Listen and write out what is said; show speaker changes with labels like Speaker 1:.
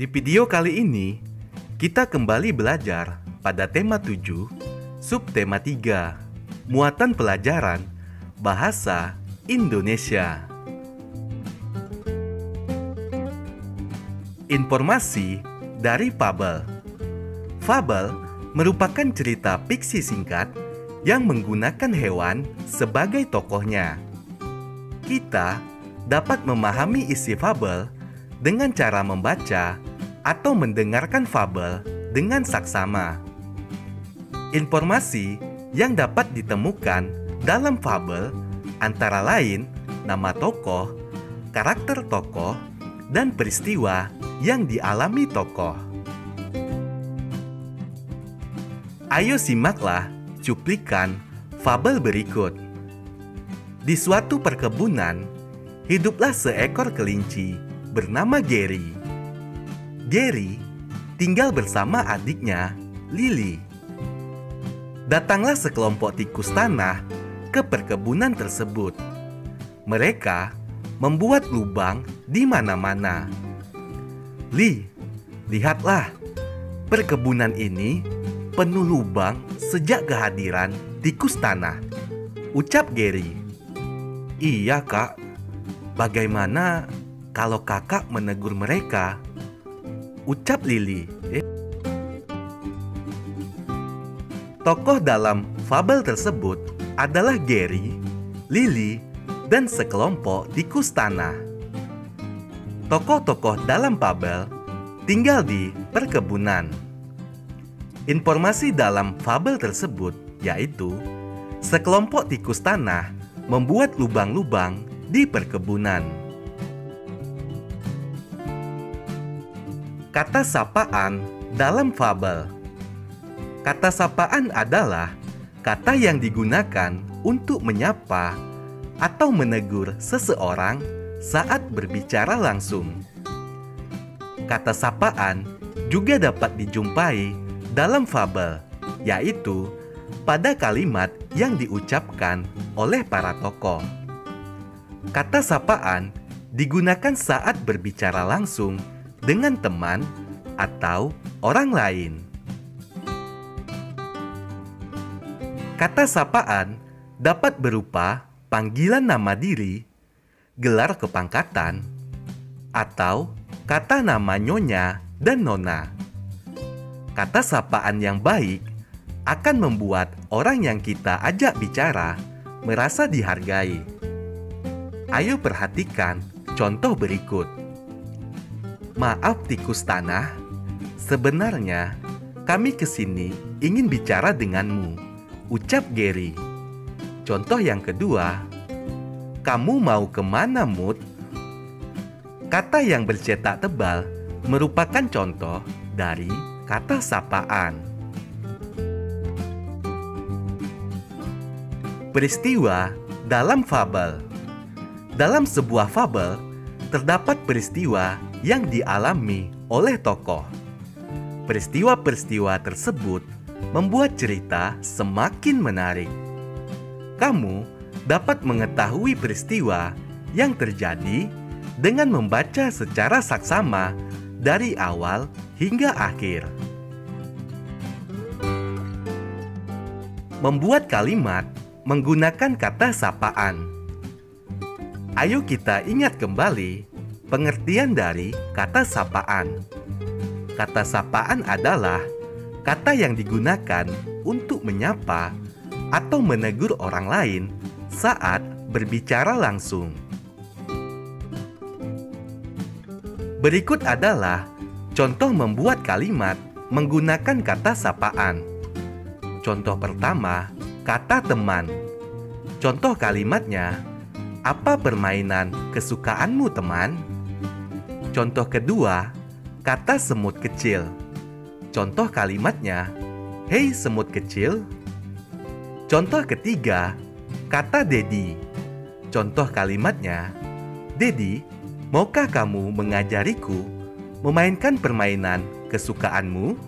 Speaker 1: Di video kali ini, kita kembali belajar pada tema 7, subtema 3, muatan pelajaran Bahasa Indonesia. Informasi dari fabel. Fabel merupakan cerita fiksi singkat yang menggunakan hewan sebagai tokohnya. Kita dapat memahami isi fabel dengan cara membaca atau mendengarkan fabel dengan saksama. Informasi yang dapat ditemukan dalam fabel antara lain nama tokoh, karakter tokoh, dan peristiwa yang dialami tokoh. Ayo simaklah cuplikan fabel berikut. Di suatu perkebunan, hiduplah seekor kelinci bernama Gary. Gary tinggal bersama adiknya, Lily. Datanglah sekelompok tikus tanah ke perkebunan tersebut. Mereka membuat lubang di mana-mana. Lihatlah, perkebunan ini penuh lubang sejak kehadiran tikus tanah, ucap Gary. Iya, Kak. Bagaimana kalau kakak menegur mereka? Ucap Lily. Tokoh dalam fabel tersebut adalah Gary, Lily, dan sekelompok tikus tanah. Tokoh-tokoh dalam fabel tinggal di perkebunan. Informasi dalam fabel tersebut yaitu sekelompok tikus tanah membuat lubang-lubang di perkebunan. Kata sapaan dalam fabel. Kata sapaan adalah kata yang digunakan untuk menyapa atau menegur seseorang saat berbicara langsung. Kata sapaan juga dapat dijumpai dalam fabel, yaitu pada kalimat yang diucapkan oleh para tokoh. Kata sapaan digunakan saat berbicara langsung dengan teman atau orang lain. Kata sapaan dapat berupa panggilan nama diri, gelar kepangkatan, atau kata nama nyonya dan nona. Kata sapaan yang baik akan membuat orang yang kita ajak bicara merasa dihargai. Ayo perhatikan contoh berikut. Maaf tikus tanah, sebenarnya kami kesini ingin bicara denganmu, ucap Gary. Contoh yang kedua, kamu mau kemana, Mut? Kata yang bercetak tebal merupakan contoh dari kata sapaan. Peristiwa dalam fabel. Dalam sebuah fabel, terdapat peristiwa yang dialami oleh tokoh. Peristiwa-peristiwa tersebut membuat cerita semakin menarik. Kamu dapat mengetahui peristiwa yang terjadi dengan membaca secara saksama dari awal hingga akhir. Membuat kalimat menggunakan kata sapaan. Ayo kita ingat kembali pengertian dari kata sapaan. Kata sapaan adalah kata yang digunakan untuk menyapa atau menegur orang lain saat berbicara langsung. Berikut adalah contoh membuat kalimat menggunakan kata sapaan. Contoh pertama, kata teman. Contoh kalimatnya, apa permainan kesukaanmu, teman? Contoh kedua, kata semut kecil. Contoh kalimatnya, hei semut kecil. Contoh ketiga, kata Dedi. Contoh kalimatnya, Dedi, maukah kamu mengajariku memainkan permainan kesukaanmu?